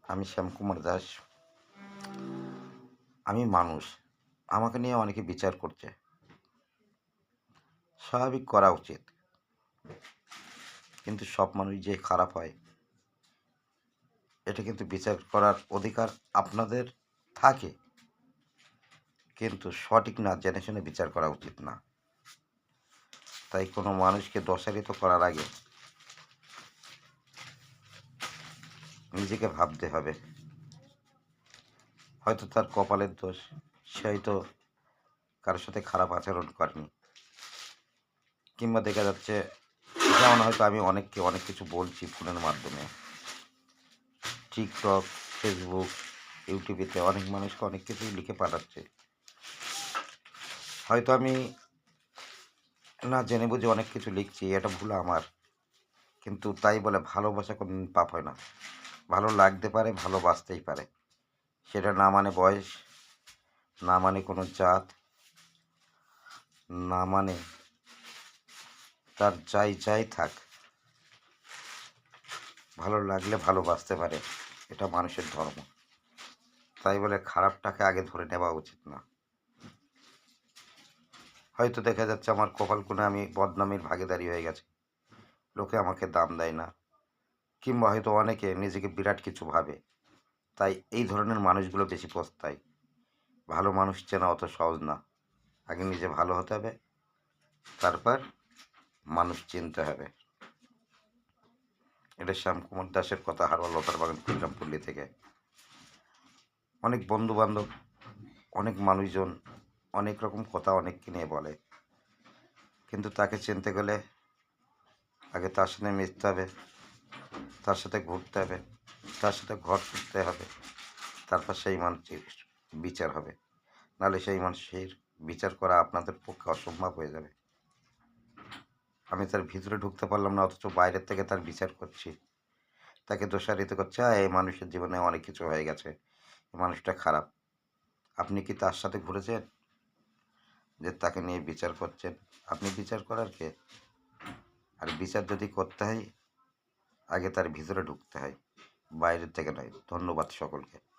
আমি শ্যামকুমার দাস। আমি মানুষ। আমাকে নিয়ে অনেকে বিচার করছে। স্বাভাবিক করা উচিত। কিন্তু সব মানুষ যে খারাপ হয়, এটা কিন্তু বিচার করার অধিকার আপনাদের থাকে। কিন্তু সঠিক না জেনে শুনে বিচার করা উচিত না। তাই কোনো মানুষকে দোষারোপ করার আগে নিজেকে ভাবতে হবে। হয়তো তার কপালের দোষ, সে হয়তো কারোর সাথে খারাপ আচরণ করেনি। কিংবা দেখা যাচ্ছে, যেমন হয়তো আমি অনেককে অনেক কিছু বলছি ফোনের মাধ্যমে, টিকটক, ফেসবুক, ইউটিউবেতে অনেক মানুষকে অনেক কিছুই লিখে পাঠাচ্ছে। হয়তো আমি না জেনে বুঝে অনেক কিছু লিখছি, এটা ভুল আমার। কিন্তু তাই বলে ভালোবাসা কোনোদিন পাপ হয় না। ভালো লাগতে পারে, ভালোবাসতেই পারে। সেটা না মানে বয়স, না মানে কোনো জাত, না মানে তার যাই যাই থাক, ভালো লাগলে ভালোবাসতে পারে। এটা মানুষের ধর্ম। তাই বলে খারাপটাকে আগে ধরে নেওয়া উচিত না। হয়তো দেখা যাচ্ছে আমার কপাল কোণে আমি বদনামের ভাগীদারি হয়ে গেছে, লোকে আমাকে দাম দেয় না। কিংবা হয়তো অনেকে নিজেকে বিরাট কিছু ভাবে। তাই এই ধরনের মানুষগুলো বেশি পস্তায়। ভালো মানুষ চেনা অত সহজ না। আগে নিজে ভালো হতে হবে, তারপর মানুষ চিনতে হবে। এটা শ্যামকুমার দাসের কথা, হারওয়া লতার বাগান, কুড়িরামপল্লী থেকে। অনেক বন্ধু বান্ধব, অনেক মানুষজন অনেক রকম কথা অনেককে নিয়ে বলে। কিন্তু তাকে চিনতে গেলে আগে তার সাথে মিশতে হবে, তার সাথে ঘুরতে হবে, তার সাথে ঘর করতে হবে। তারপর সেই মানুষের বিচার হবে। নাহলে সেই মানুষের বিচার করা আপনাদের পক্ষে অসম্ভব হয়ে যাবে। আমি তার ভিতরে ঢুকতে পারলাম না, অথচ বাইরের থেকে তার বিচার করছি, তাকে দোষারোপ করছে, এই মানুষের জীবনে অনেক কিছু হয়ে গেছে, এই মানুষটা খারাপ। আপনি কি তার সাথে ঘুরেছেন যে তাকে নিয়ে বিচার করছেন? আপনি বিচার করার কে? আর বিচার যদি করতে হয়, আগে তার ভিতরে ঢুকতে হয়, বাইরের থেকে নয়। ধন্যবাদ সকলকে।